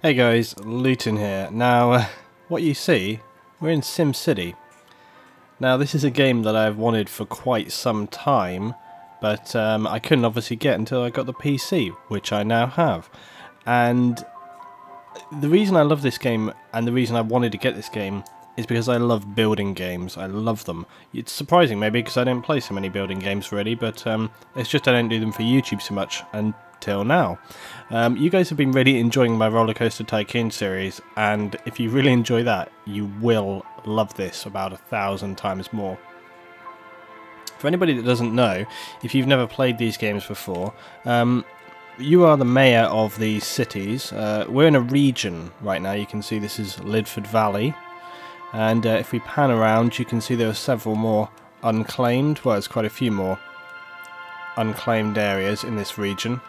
Hey guys, Luetin here. Now, what you see, we're in SimCity. Now, this is a game that I've wanted for quite some time, but I couldn't obviously get until I got the PC, which I now have. And the reason I love this game, and the reason I wanted to get this game, is because I love building games. I love them. It's surprising maybe because I don't play so many building games really, but it's just I don't do them for YouTube so much until now. You guys have been really enjoying my Roller Coaster Tycoon series, and if you really enjoy that, you will love this about 1,000 times more. For anybody that doesn't know, if you've never played these games before, you are the mayor of these cities. We're in a region right now. You can see this is Lidford Valley. And if we pan around, you can see there are several more unclaimed, well, there's quite a few more unclaimed areas in this region.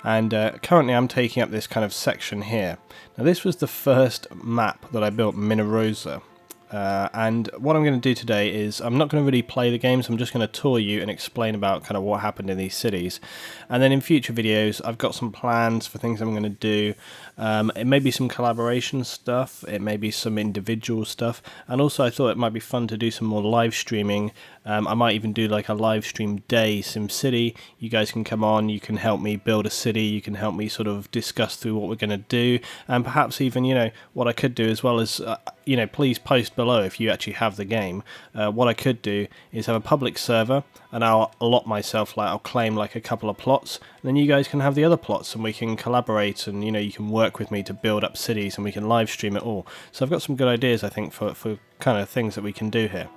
And currently I'm taking up this kind of section here. Now this was the first map that I built, Minerosa. And what I'm going to do today is I'm not going to really play the games, I'm just going to tour you and explain about kind of what happened in these cities. And then in future videos I've got some plans for things I'm going to do. It may be some collaboration stuff, it may be some individual stuff, and also I thought it might be fun to do some more live streaming. I might even do like a live stream day SimCity. You guys can come on, you can help me build a city, you can help me sort of discuss through what we're going to do, and perhaps even, you know, what I could do as well as, you know, please post below if you actually have the game. What I could do is have a public server, and I'll allot myself, like I'll claim like a couple of plots, and then you guys can have the other plots, and we can collaborate, and you know, you can work with me to build up cities, and we can live stream it all. So I've got some good ideas, I think, for kind of things that we can do here.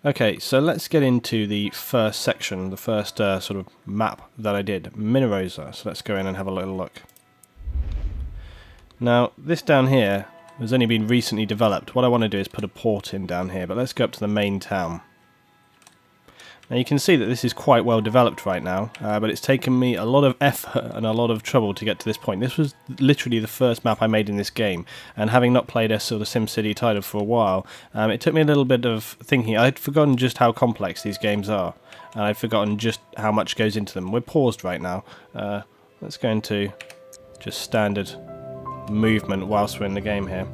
Okay, so let's get into the first section, the first sort of map that I did, Minerosa. So let's go in and have a little look. Now, this down here has only been recently developed. What I want to do is put a port in down here, but let's go up to the main town. Now you can see that this is quite well developed right now, but it's taken me a lot of effort and a lot of trouble to get to this point. This was literally the first map I made in this game, and having not played a sort of SimCity title for a while, it took me a little bit of thinking. I'd forgotten just how complex these games are, and I'd forgotten just how much goes into them. We're paused right now. Let's go into just standard movement whilst we're in the game here.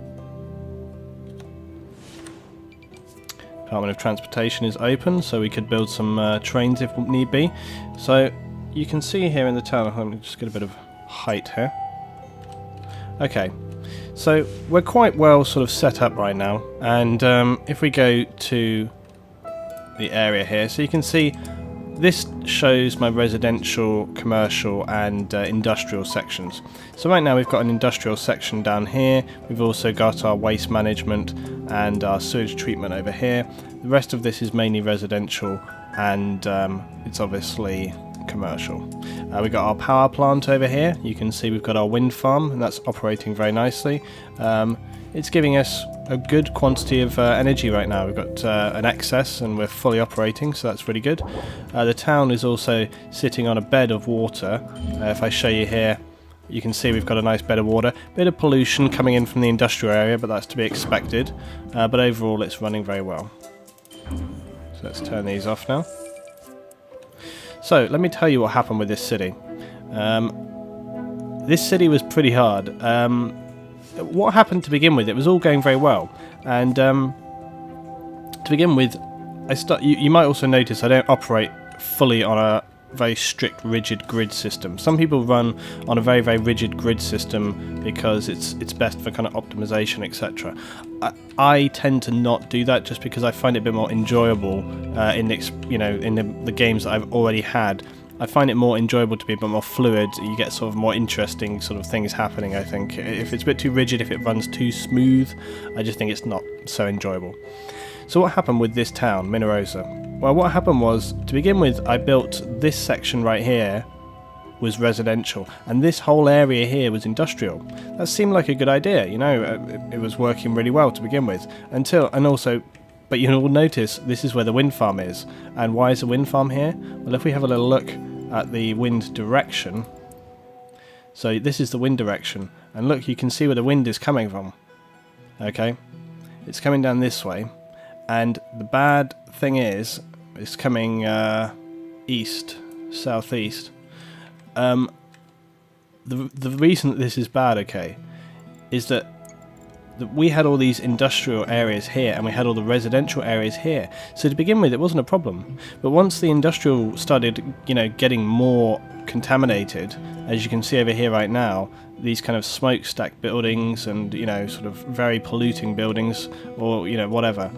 Department of Transportation is open, so we could build some trains if need be. So you can see here in the town, let me just get a bit of height here. Okay, so we're quite well sort of set up right now, and if we go to the area here, so you can see this shows my residential, commercial and industrial sections. So right now we've got an industrial section down here, we've also got our waste management and our sewage treatment over here. The rest of this is mainly residential, and it's obviously commercial. We've got our power plant over here. You can see we've got our wind farm, and that's operating very nicely. It's giving us a good quantity of energy right now. We've got an excess and we're fully operating, so that's really good. The town is also sitting on a bed of water. If I show you here, you can see we've got a nice bed of water. Bit of pollution coming in from the industrial area, but that's to be expected. But overall it's running very well. So let's turn these off now. So let me tell you what happened with this city. This city was pretty hard. What happened to begin with? It was all going very well, and to begin with, you might also notice I don't operate fully on a very strict, rigid grid system. Some people run on a very, very rigid grid system because it's best for kind of optimization, etc. I tend to not do that just because I find it a bit more enjoyable in the games that I've already had. I find it more enjoyable to be a bit more fluid. You get sort of more interesting sort of things happening, I think. If it's a bit too rigid, if it runs too smooth, I just think it's not so enjoyable. So what happened with this town, Minerosa? Well, what happened was, to begin with, I built this section right here was residential, and this whole area here was industrial. That seemed like a good idea, you know, it was working really well to begin with, but you'll notice this is where the wind farm is. And why is the wind farm here? Well, if we have a little look at the wind direction, so this is the wind direction, and look, you can see where the wind is coming from. Okay, it's coming down this way, and the bad thing is it's coming east, southeast. The reason that this is bad, okay, is that we had all these industrial areas here and we had all the residential areas here. So to begin with, it wasn't a problem. But once the industrial started, getting more contaminated, as you can see over here right now, these kind of smokestack buildings and, sort of very polluting buildings or, whatever.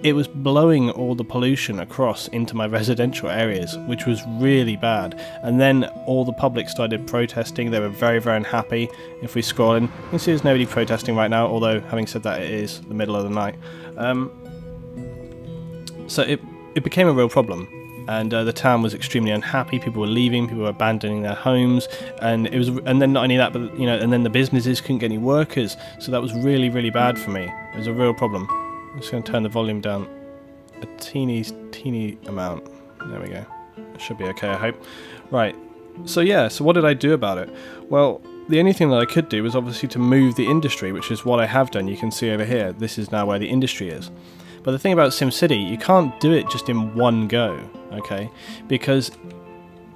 It was blowing all the pollution across into my residential areas, which was really bad. And then all the public started protesting. They were very, very unhappy. If we scroll in, you can see there's nobody protesting right now, although having said that, it is the middle of the night. So it became a real problem. And the town was extremely unhappy. People were leaving. People were abandoning their homes, and then not only that, but and then the businesses couldn't get any workers. So that was really, really bad for me. It was a real problem. I'm just going to turn the volume down a teeny amount. There we go. It should be okay, I hope. Right. So yeah. So what did I do about it? Well, the only thing that I could do was obviously to move the industry, which is what I have done. You can see over here. This is now where the industry is. But the thing about SimCity, you can't do it just in one go, okay? Because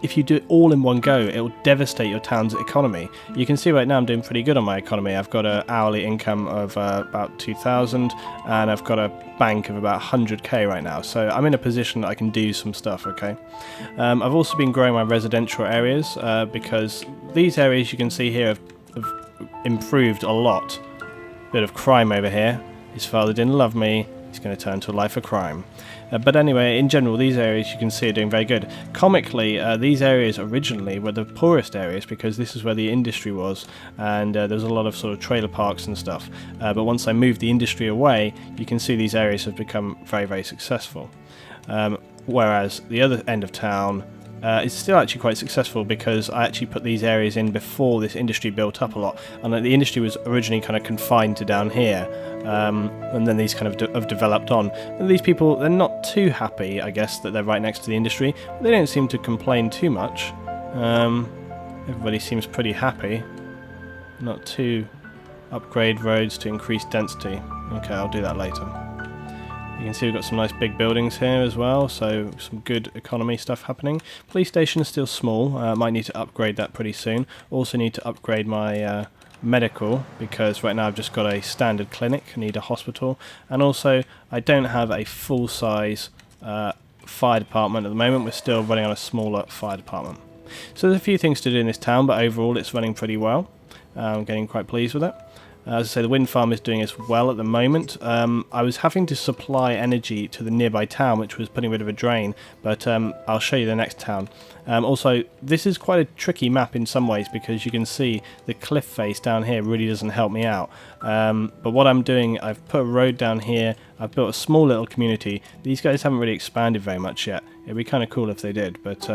if you do it all in one go, it will devastate your town's economy. You can see right now I'm doing pretty good on my economy. I've got an hourly income of about 2,000, and I've got a bank of about 100k right now. So I'm in a position that I can do some stuff, okay? I've also been growing my residential areas because these areas you can see here have improved a lot. Bit of crime over here. His father didn't love me. He's going to turn to a life of crime. But anyway, in general, these areas you can see are doing very good. Comically, these areas originally were the poorest areas because this is where the industry was, and there's a lot of sort of trailer parks and stuff. But once I moved the industry away, you can see these areas have become very, very successful. Whereas the other end of town is still actually quite successful because I actually put these areas in before this industry built up a lot, and the industry was originally kind of confined to down here. And then these kind of have developed on. And these people, they're not too happy, I guess, that they're right next to the industry. But they don't seem to complain too much. Everybody seems pretty happy. Not to upgrade roads to increase density. Okay, I'll do that later. You can see we've got some nice big buildings here as well, so some good economy stuff happening. Police station is still small. Might need to upgrade that pretty soon. Also need to upgrade my medical, because right now I've just got a standard clinic. I need a hospital, and also I don't have a full-size fire department at the moment. We're still running on a smaller fire department. So there's a few things to do in this town, but overall it's running pretty well. I'm getting quite pleased with it. As I say, the wind farm is doing as well at the moment. I was having to supply energy to the nearby town, which was putting a bit of a drain, but I'll show you the next town. Also, this is quite a tricky map in some ways because you can see the cliff face down here really doesn't help me out. But what I'm doing, I've put a road down here, I've built a small little community. These guys haven't really expanded very much yet. It'd be kind of cool if they did, but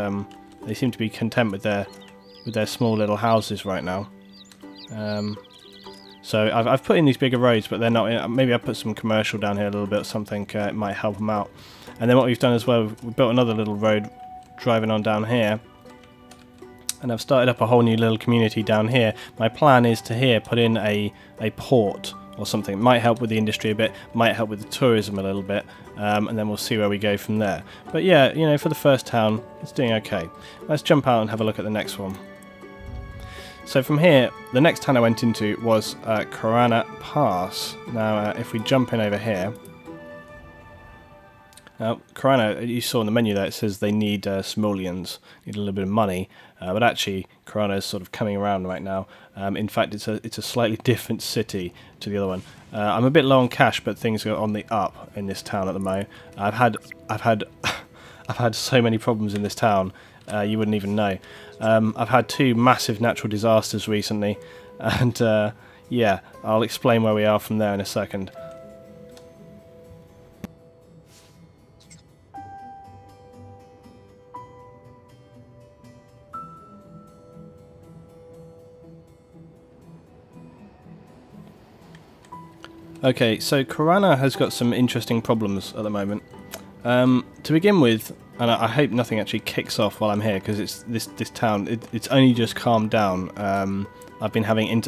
they seem to be content with their small little houses right now. So I've put in these bigger roads, but they're not. Maybe I'll put some commercial down here a little bit or something. It might help them out. And then what we've done as well, we've built another little road driving on down here. And I've started up a whole new little community down here. My plan is to here put in a port or something. It might help with the industry a bit, might help with the tourism a little bit, and then we'll see where we go from there. But yeah, for the first town, it's doing okay. Let's jump out and have a look at the next one. So from here, the next town I went into was Karana Pass. Now, if we jump in over here, now Karana, you saw in the menu there, it says they need simoleons, need a little bit of money, but actually Karana is sort of coming around right now. In fact, it's a slightly different city to the other one. I'm a bit low on cash, but things are on the up in this town at the moment. I've had so many problems in this town. You wouldn't even know. I've had 2 massive natural disasters recently, and yeah, I'll explain where we are from there in a second. Okay, so Karana has got some interesting problems at the moment. To begin with, and I hope nothing actually kicks off while I'm here, because it's this town. It's only just calmed down. I've been having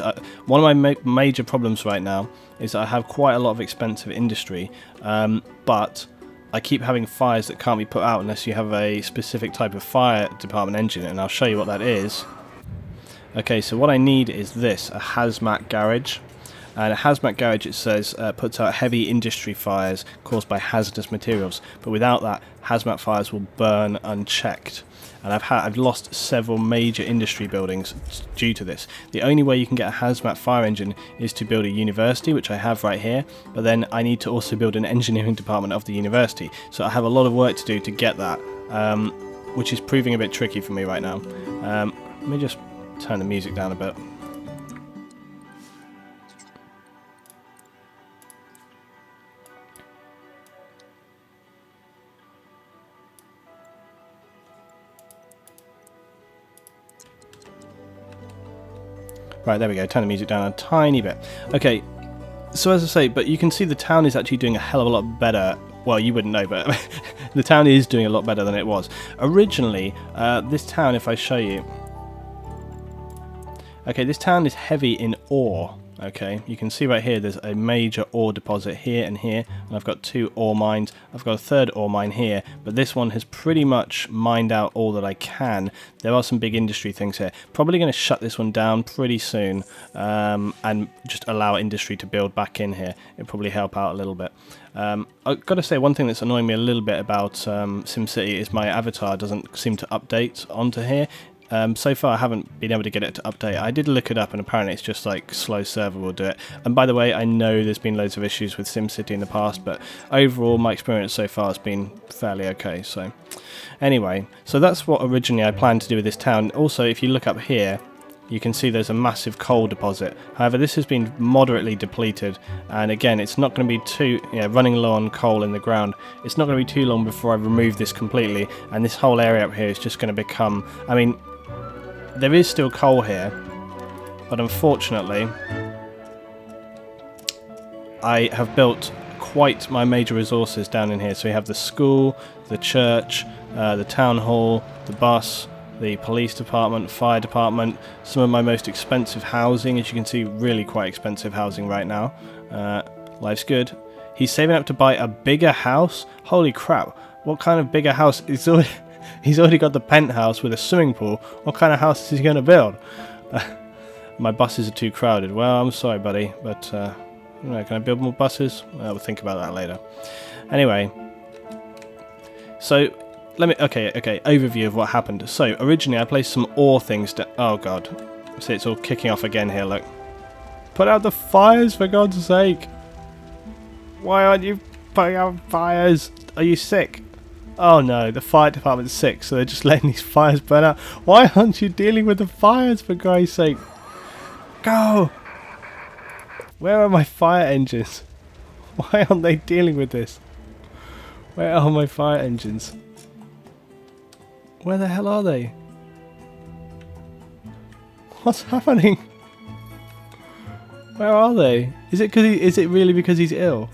one of my major problems right now is that I have quite a lot of expensive industry, but I keep having fires that can't be put out unless you have a specific type of fire department engine, and I'll show you what that is. Okay, so what I need is this, a hazmat garage. And a hazmat garage, it says, puts out heavy industry fires caused by hazardous materials, but without that, hazmat fires will burn unchecked. And I've lost several major industry buildings due to this. The only way you can get a hazmat fire engine is to build a university, which I have right here, but then I need to also build an engineering department of the university. So I have a lot of work to do to get that, which is proving a bit tricky for me right now. Let me just turn the music down a bit. Right, there we go, turn the music down a tiny bit. Okay, so as I say, but you can see the town is actually doing a hell of a lot better. Well, you wouldn't know, but the town is doing a lot better than it was. Originally, this town, if I show you... Okay, this town is heavy in ore. Okay, you can see right here there's a major ore deposit here and here, and I've got 2 ore mines. I've got a 3rd ore mine here, but this one has pretty much mined out all that I can. There are some big industry things here. Probably going to shut this one down pretty soon, and just allow industry to build back in here. It'll probably help out a little bit. I've got to say, one thing that's annoying me a little bit about SimCity is my avatar doesn't seem to update onto here. So far I haven't been able to get it to update. I did look it up and apparently it's just like slow server will do it. And by the way, I know there's been loads of issues with SimCity in the past, but overall my experience so far has been fairly okay. So anyway, so that's what originally I planned to do with this town. Also, if you look up here, you can see there's a massive coal deposit. However, this has been moderately depleted, and again, it's not going to be too, running low on coal in the ground. It's not going to be too long before I remove this completely, and this whole area up here is just going to become, I mean, there is still coal here, but unfortunately, I have built quite my major resources down in here. So we have the school, the church, the town hall, the bus, the police department, fire department, some of my most expensive housing. As you can see, really quite expensive housing right now. Life's good. He's saving up to buy a bigger house? Holy crap, what kind of bigger house is already... He's already got the penthouse with a swimming pool. What kind of house is he going to build? My buses are too crowded. Well, I'm sorry, buddy, but can I build more buses? We'll think about that later. Anyway, so let me. Okay. Overview of what happened. So originally, I placed some ore things. Oh God, see, it's all kicking off again here. Look, put out the fires for God's sake! Why aren't you putting out fires? Are you sick? Oh no, the fire department's sick, so they're just letting these fires burn out. Why aren't you dealing with the fires, for Christ's sake? Go! Where are my fire engines? Why aren't they dealing with this? Where are my fire engines? Where the hell are they? What's happening? Where are they? Is it really because he's ill?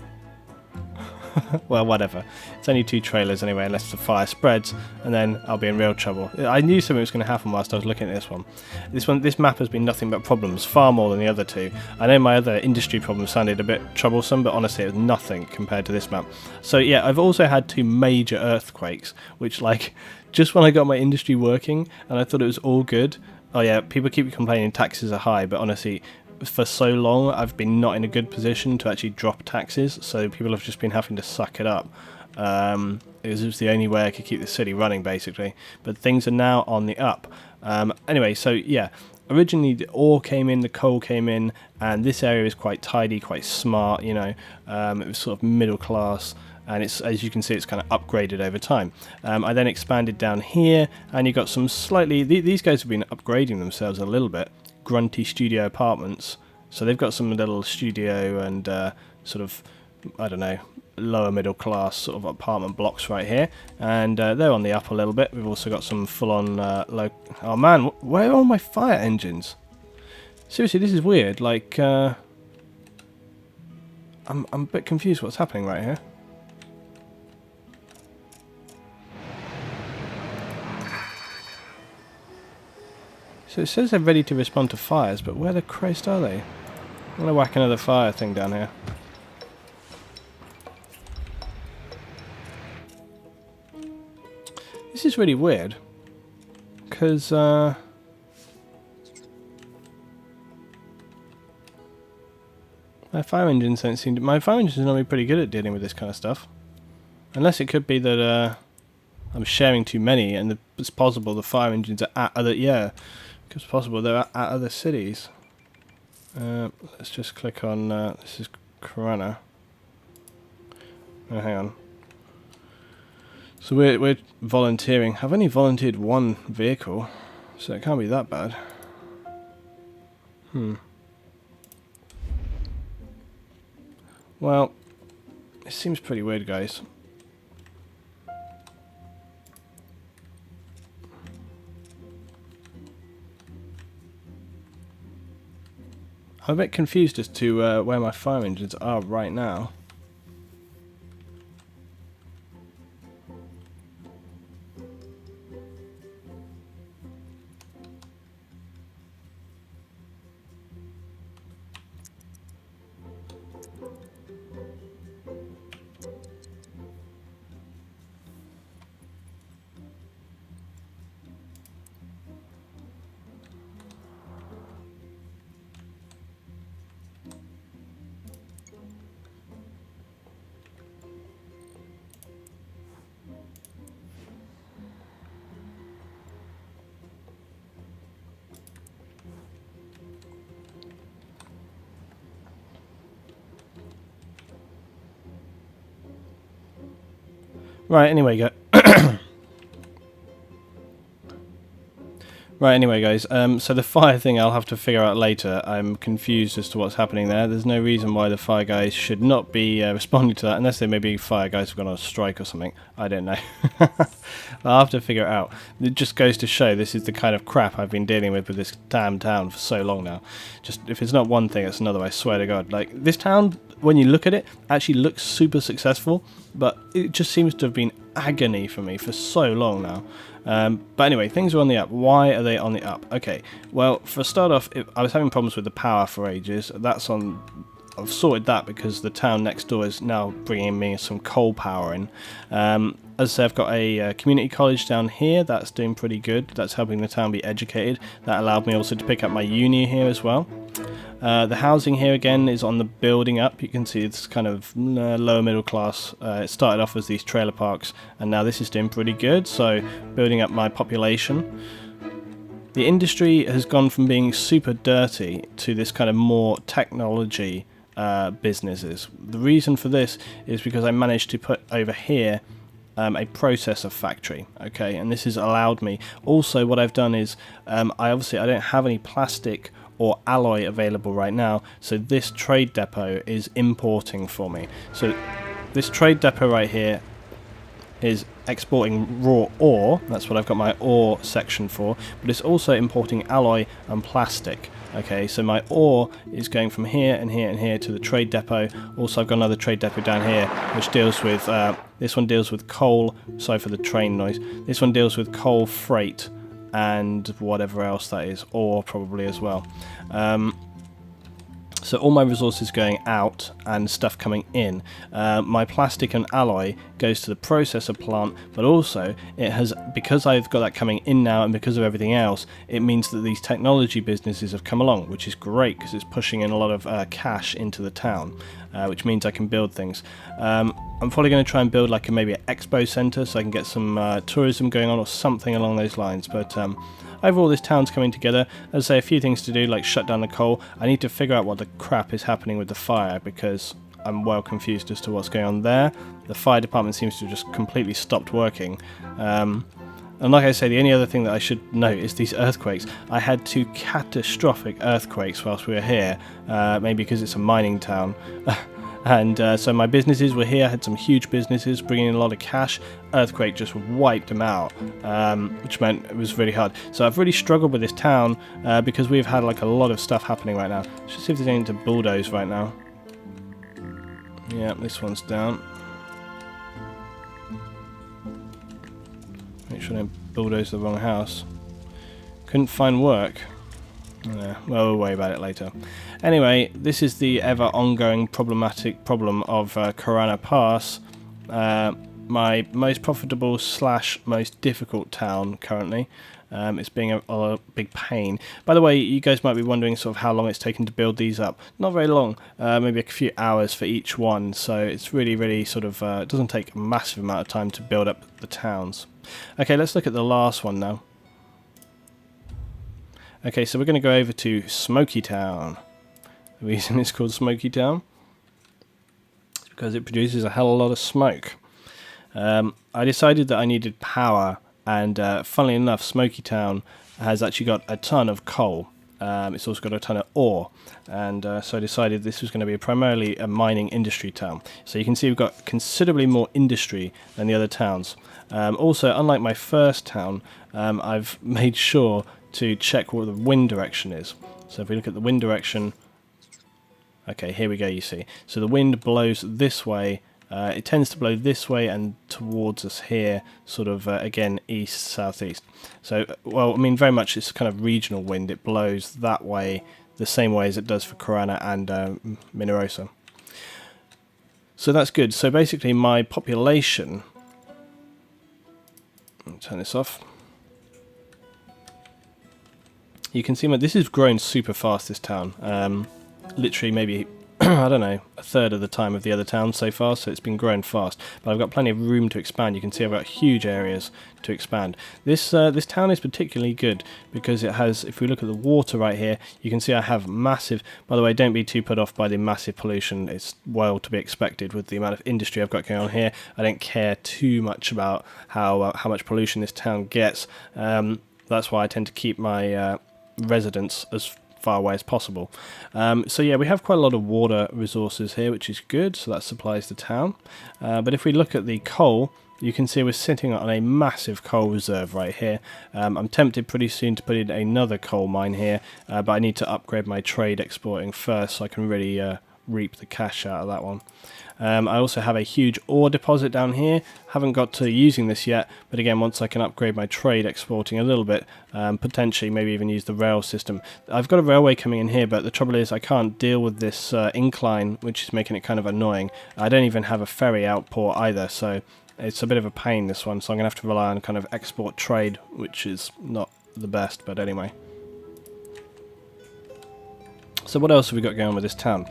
Well, whatever. It's only 2 trailers anyway, unless the fire spreads, and then I'll be in real trouble. I knew something was going to happen whilst I was looking at this one. This map has been nothing but problems, far more than the other 2. I know my other industry problems sounded a bit troublesome, but honestly, it was nothing compared to this map. So yeah, I've also had 2 major earthquakes, which, like, just when I got my industry working, and I thought it was all good. Oh yeah, people keep complaining taxes are high, but honestly, for so long I've been not in a good position to actually drop taxes, so people have just been having to suck it up. It was the only way I could keep the city running, basically, but things are now on the up. Anyway, so yeah, originally the ore came in, the coal came in, and this area is quite tidy, quite smart, it was sort of middle class, and it's, as you can see, it's kind of upgraded over time. I then expanded down here, and you got some slightly, these guys have been upgrading themselves a little bit. Grunty studio apartments, so they've got some little studio and sort of, I don't know, lower middle class sort of apartment blocks right here, and they're on the up a little bit. We've also got some full-on low. Oh man, where are all my fire engines? Seriously, this is weird. Like, I'm a bit confused what's happening right here. So it says they're ready to respond to fires, but where the Christ are they? I'm going to whack another fire thing down here. This is really weird. Because, my fire engines don't seem to... My fire engines are normally pretty good at dealing with this kind of stuff. Unless it could be that, I'm sharing too many, and it's possible the fire engines are at other... Yeah, it's possible they're at other cities. Let's just click on... this is Corona. Oh, hang on. So we're volunteering. I've only volunteered one vehicle, so it can't be that bad. Well, it seems pretty weird, guys. I'm a bit confused as to where my fire engines are right now. Right, anyway, guys, so the fire thing I'll have to figure out later. I'm confused as to what's happening there. There's no reason why the fire guys should not be responding to that, unless they maybe fire guys have gone on a strike or something. I don't know. I'll have to figure it out. It just goes to show this is the kind of crap I've been dealing with this damn town for so long now. Just, if it's not one thing, it's another, I swear to God. Like, this town, when you look at it, actually looks super successful, but it just seems to have been agony for me for so long now. But anyway, things are on the up. Why are they on the up? Okay, well, for a start off, I was having problems with the power for ages. I've sorted that because the town next door is now bringing me some coal power in. As I say, I've got a community college down here that's doing pretty good. That's helping the town be educated. That allowed me also to pick up my uni here as well. The housing here again is on the building up. You can see it's kind of lower middle class. It started off as these trailer parks, and now this is doing pretty good. So building up my population. The industry has gone from being super dirty to this kind of more technology businesses. The reason for this is because I managed to put over here a processor factory, okay, and this has allowed me. Also, what I've done is I don't have any plastic or alloy available right now, so this trade depot is importing for me. So this trade depot right here is exporting raw ore. That's what I've got my ore section for, but it's also importing alloy and plastic. Okay, so my ore is going from here and here and here to the trade depot. Also, I've got another trade depot down here which deals with this one deals with coal. Sorry for the train noise. This one deals with coal, freight, and whatever else that is, ore probably as well. So all my resources going out and stuff coming in. My plastic and alloy goes to the processor plant, but also it has, because I've got that coming in now and because of everything else, it means that these technology businesses have come along, which is great because it's pushing in a lot of cash into the town, which means I can build things. I'm probably going to try and build like maybe an expo centre so I can get some tourism going on or something along those lines, but overall this town's coming together. As I say, a few things to do, like shut down the coal. I need to figure out what the crap is happening with the fire because I'm well confused as to what's going on there. The fire department seems to have just completely stopped working. And like I say, the only other thing that I should note is these earthquakes. I had 2 catastrophic earthquakes whilst we were here, maybe because it's a mining town. And so my businesses were here. I had some huge businesses bringing in a lot of cash. Earthquake just wiped them out, which meant it was really hard. So I've really struggled with this town because we've had like a lot of stuff happening right now. Let's see if there's anything to bulldoze right now. Yeah, this one's down. Make sure I don't bulldoze the wrong house. Couldn't find work. Yeah, well, we'll worry about it later. Anyway, this is the ever ongoing problematic problem of Karana Pass. My most profitable / most difficult town currently. It's being a big pain. By the way, you guys might be wondering sort of how long it's taken to build these up. Not very long, maybe a few hours for each one. So it's really sort of it doesn't take a massive amount of time to build up the towns. Okay, let's look at the last one now. Okay, so we're going to go over to Smoky Town. The reason it's called Smoky Town is because it produces a hell of a lot of smoke. I decided that I needed power, and funnily enough, Smoky Town has actually got a ton of coal. It's also got a ton of ore, and so I decided this was going to be primarily a mining industry town. So you can see we've got considerably more industry than the other towns. Also, unlike my first town, I've made sure to check what the wind direction is. So if we look at the wind direction, okay, here we go, you see. So the wind blows this way. It tends to blow this way and towards us here, sort of, again, east, southeast. So, well, I mean, very much it's kind of regional wind. It blows that way, the same way as it does for Karana and Minerosa. So that's good. So basically my population... Turn this off. You can see this is growing super fast, this town. Literally maybe, I don't know, a third of the time of the other towns so far, so it's been growing fast. But I've got plenty of room to expand. You can see I've got huge areas to expand. This town is particularly good because it has, if we look at the water right here, you can see I have massive, by the way, don't be too put off by the massive pollution. It's well to be expected with the amount of industry I've got going on here. I don't care too much about how much pollution this town gets. That's why I tend to keep my residents as far away as possible. So yeah, we have quite a lot of water resources here, which is good, so that supplies the town. But if we look at the coal, you can see we're sitting on a massive coal reserve right here. I'm tempted pretty soon to put in another coal mine here, but I need to upgrade my trade exporting first so I can really reap the cash out of that one. I also have a huge ore deposit down here. Haven't got to using this yet, but again, once I can upgrade my trade exporting a little bit, potentially maybe even use the rail system. I've got a railway coming in here, but the trouble is I can't deal with this incline, which is making it kind of annoying. I don't even have a ferry outport either, so it's a bit of a pain, this one, so I'm going to have to rely on kind of export trade, which is not the best, but anyway. So what else have we got going on with this town?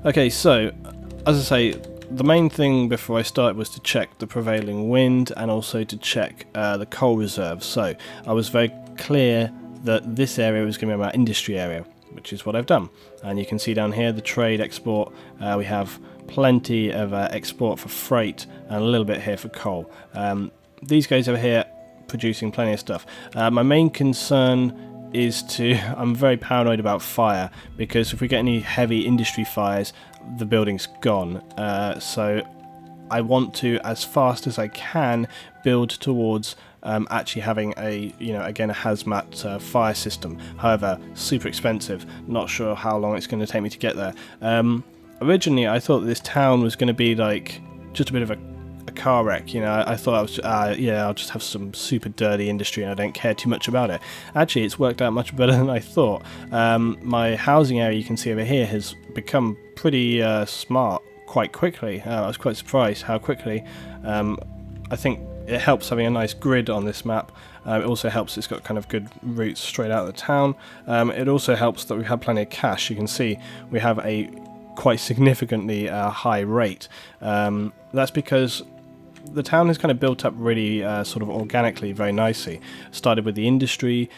Okay, so as I say, the main thing before I started was to check the prevailing wind and also to check the coal reserves. So I was very clear that this area was going to be my industry area, which is what I've done. And you can see down here the trade export, we have plenty of export for freight and a little bit here for coal. These guys over here producing plenty of stuff. My main concern is I'm very paranoid about fire, because if we get any heavy industry fires, the building's gone. So I want to, as fast as I can, build towards actually having a, again, a hazmat fire system. However, super expensive. Not sure how long it's going to take me to get there. Originally, I thought this town was going to be like just a bit of a car wreck. I thought I was I'll just have some super dirty industry and I don't care too much about it. Actually, it's worked out much better than I thought. My housing area, you can see over here, has become pretty smart quite quickly. I was quite surprised how quickly. I think it helps having a nice grid on this map. It also helps it's got kind of good routes straight out of the town. It also helps that we have plenty of cash. You can see we have a quite significantly high rate. That's because the town has kind of built up really sort of organically very nicely. Started with the industry,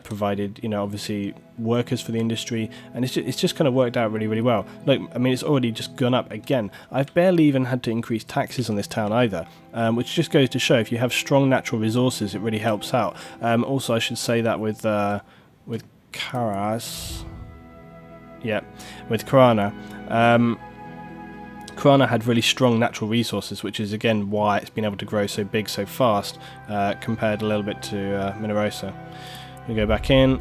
provided, obviously workers for the industry, and it's just kind of worked out really well. Look, I mean, it's already just gone up again. I've barely even had to increase taxes on this town either, which just goes to show if you have strong natural resources, it really helps out. Also, I should say that with Karas, yeah, with Karana. Karana had really strong natural resources, which is again why it's been able to grow so big so fast, compared a little bit to Minerosa. We go back in.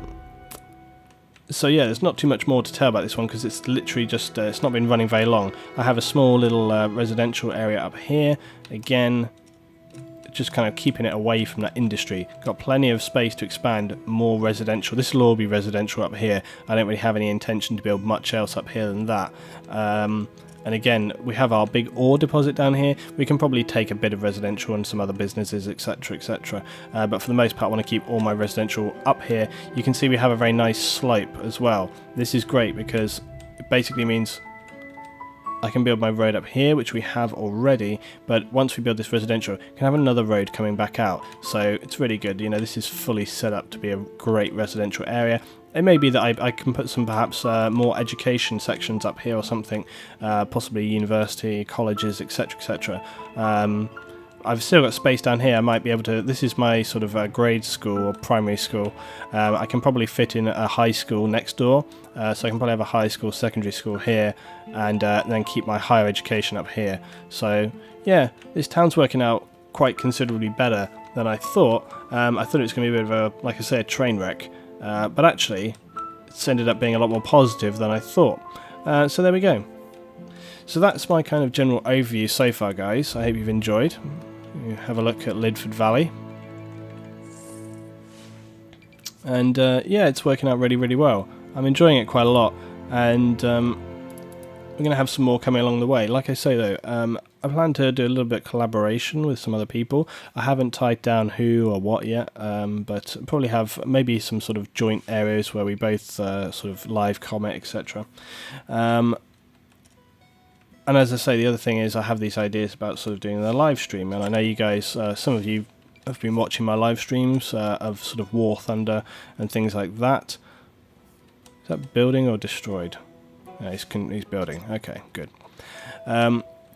So yeah, there's not too much more to tell about this one because it's literally just, it's not been running very long. I have a small little residential area up here. Again, just kind of keeping it away from that industry. Got plenty of space to expand more residential. This will all be residential up here. I don't really have any intention to build much else up here than that. And again, we have our big ore deposit down here. We can probably take a bit of residential and some other businesses, etc, etc. But for the most part, I want to keep all my residential up here. You can see we have a very nice slope as well. This is great because it basically means I can build my road up here, which we have already, but once we build this residential, we can have another road coming back out. So it's really good. You know, this is fully set up to be a great residential area. It may be that I can put some perhaps more education sections up here or something, possibly university, colleges, etc, etc. I've still got space down here. I might be able to, this is my sort of grade school or primary school. I can probably fit in a high school next door, so I can probably have a high school, secondary school here, and then keep my higher education up here. So yeah, this town's working out quite considerably better than I thought. I thought it was going to be a bit of a, like I say, a train wreck. But actually, it's ended up being a lot more positive than I thought. So there we go. So that's my kind of general overview so far, guys. I hope you've enjoyed. You have a look at Lidford Valley. And yeah, it's working out really, really well. I'm enjoying it quite a lot. And we're going to have some more coming along the way. Like I say, though, I plan to do a little bit of collaboration with some other people. I haven't tied down who or what yet, but probably have maybe some sort of joint areas where we both sort of live comment, etc. And as I say, the other thing is I have these ideas about sort of doing a live stream, and I know you guys, some of you have been watching my live streams of sort of War Thunder and things like that. Is that building or destroyed? No, he's building. Okay, good.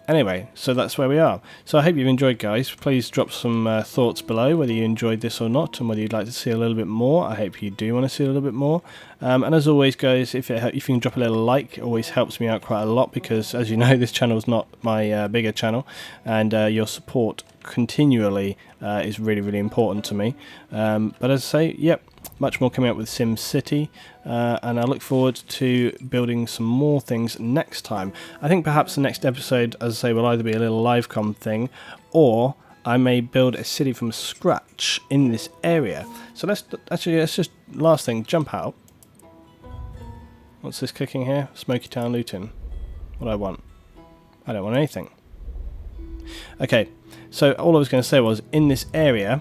Anyway, so that's where we are. So I hope you've enjoyed, guys. Please drop some thoughts below, whether you enjoyed this or not, and whether you'd like to see a little bit more. I hope you do want to see a little bit more. And as always, guys, if you can drop a little like, it always helps me out quite a lot, because, as you know, this channel is not my bigger channel, and your support continually is really, really important to me. But as I say, yep, much more coming up with SimCity, and I look forward to building some more things next time. I think perhaps the next episode, as I say, will either be a little livecom thing, or I may build a city from scratch in this area. So let's just, last thing, jump out. What's this clicking here? Smoky Town Luetin. What do I want? I don't want anything. Okay, so all I was going to say was, in this area,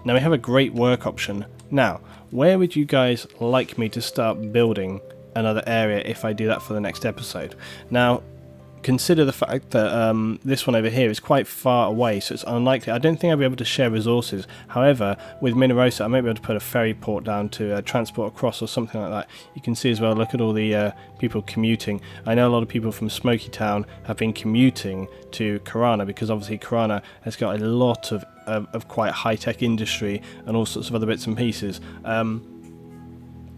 now we have a great work option. Now, where would you guys like me to start building another area if I do that for the next episode? Now, consider the fact that this one over here is quite far away, so it's unlikely. I don't think I'll be able to share resources. However, with Minerosa, I might be able to put a ferry port down to transport across or something like that. You can see as well, look at all the people commuting. I know a lot of people from Smoky Town have been commuting to Karana, because obviously Karana has got a lot of quite high-tech industry and all sorts of other bits and pieces.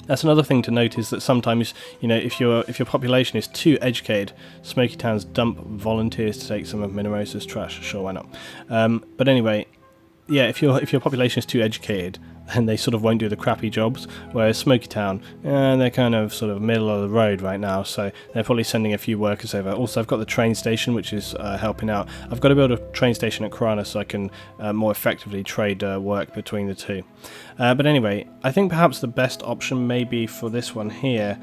That's another thing to note, is that sometimes, you know, if your population is too educated, Smoky Towns dump volunteers to take some of Minerosa's trash. Sure, why not? But anyway, yeah, if your population is too educated, then they sort of won't do the crappy jobs. Whereas Smoky Town, they're kind of sort of middle of the road right now, so they're probably sending a few workers over. Also, I've got the train station, which is helping out. I've got to build a train station at Karana so I can more effectively trade work between the two. But anyway, I think perhaps the best option may be for this one here,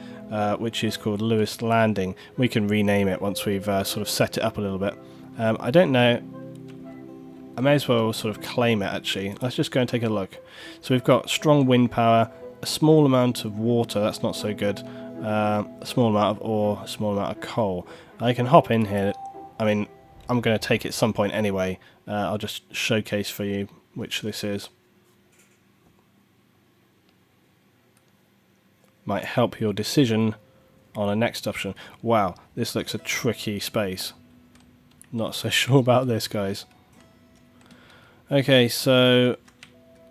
which is called Lewis Landing. We can rename it once we've sort of set it up a little bit. I don't know. I may as well sort of claim it, actually. Let's just go and take a look. So we've got strong wind power, a small amount of water, that's not so good, a small amount of ore, a small amount of coal. I can hop in here. I mean, I'm going to take it at some point anyway. I'll just showcase for you which this is. Might help your decision on a next option. Wow, this looks a tricky space. Not so sure about this, guys. Okay, so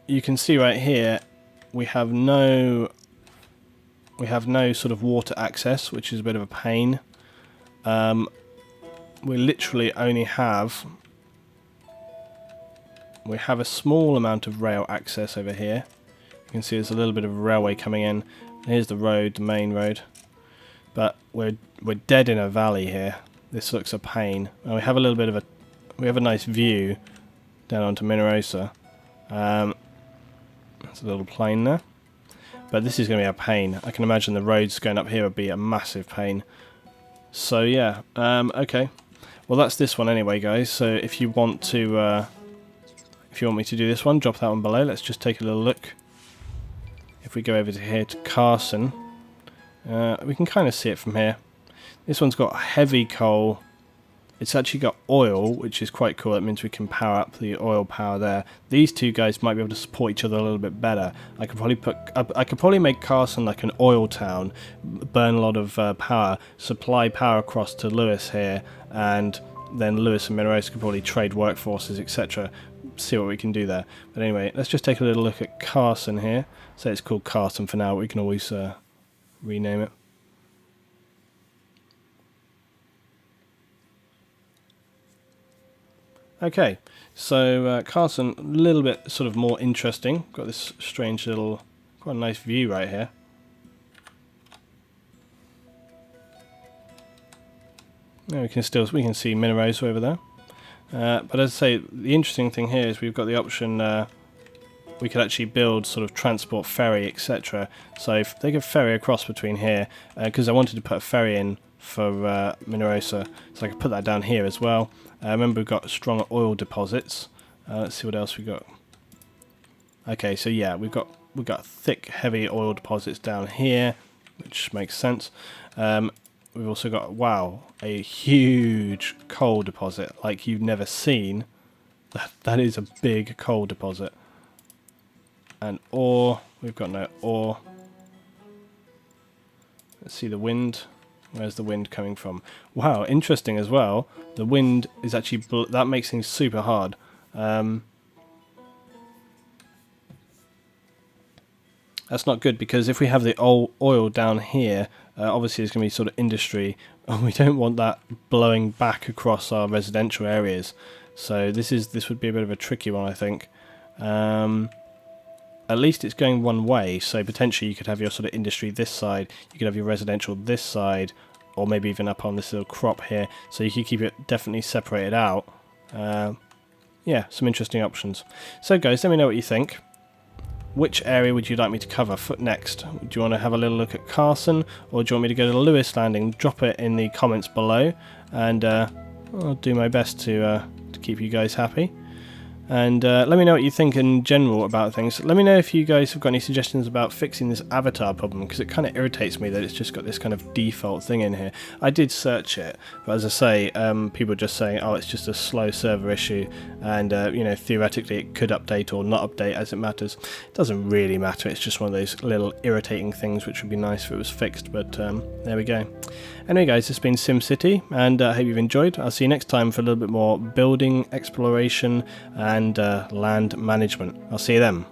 you can see right here we have no sort of water access, which is a bit of a pain. We literally only have a small amount of rail access over here. You can see there's a little bit of railway coming in. Here's the road, the main road, but we're dead in a valley here. This looks a pain. And we have a little bit of a nice view down onto Minerosa. There's a little plane there. But this is going to be a pain. I can imagine the roads going up here would be a massive pain. So yeah, okay. Well, that's this one anyway, guys. So if you want to, if you want me to do this one, drop that one below. Let's just take a little look. If we go over to here to Carson, we can kind of see it from here. This one's got heavy coal. It's actually got oil, which is quite cool. That means we can power up the oil power there. These two guys might be able to support each other a little bit better. I could probably make Carson like an oil town, burn a lot of power, supply power across to Lewis here, and then Lewis and Minerosa could probably trade workforces, etc. See what we can do there. But anyway, let's just take a little look at Carson here. So it's called Carson for now. We can always rename it. Okay, so Carson, a little bit sort of more interesting. Got this strange little, quite a nice view right here. Now we can see Minerosa over there. But as I say, the interesting thing here is we've got the option. We could actually build sort of transport ferry, etc. So if they could ferry across between here, because I wanted to put a ferry in for Minerosa, so I could put that down here as well. Remember, we've got strong oil deposits. Let's see what else we got. Okay, so yeah, we've got thick, heavy oil deposits down here, which makes sense. We've also got, wow, a huge coal deposit like you've never seen. That is a big coal deposit. And ore, we've got no ore. Let's see the wind. Where's the wind coming from? Wow, interesting as well. The wind is actually, that makes things super hard. That's not good, because if we have the oil down here, obviously there's going to be sort of industry, and we don't want that blowing back across our residential areas. So this would be a bit of a tricky one, I think. At least it's going one way, so potentially you could have your sort of industry this side, you could have your residential this side, or maybe even up on this little crop here, so you could keep it definitely separated out. Yeah, some interesting options. So guys, let me know what you think. Which area would you like me to cover next? Do you want to have a little look at Carson, or do you want me to go to Lewis Landing? Drop it in the comments below, and I'll do my best to keep you guys happy. And let me know what you think in general about things. Let me know if you guys have got any suggestions about fixing this avatar problem, because it kind of irritates me that it's just got this kind of default thing in here. I did search it, but as I say, people are just saying, oh, it's just a slow server issue, and you know, theoretically it could update or not update as it matters. It doesn't really matter, it's just one of those little irritating things which would be nice if it was fixed, but there we go. Anyway guys, this has been SimCity, and I hope you've enjoyed. I'll see you next time for a little bit more building, exploration, and land management. I'll see you then.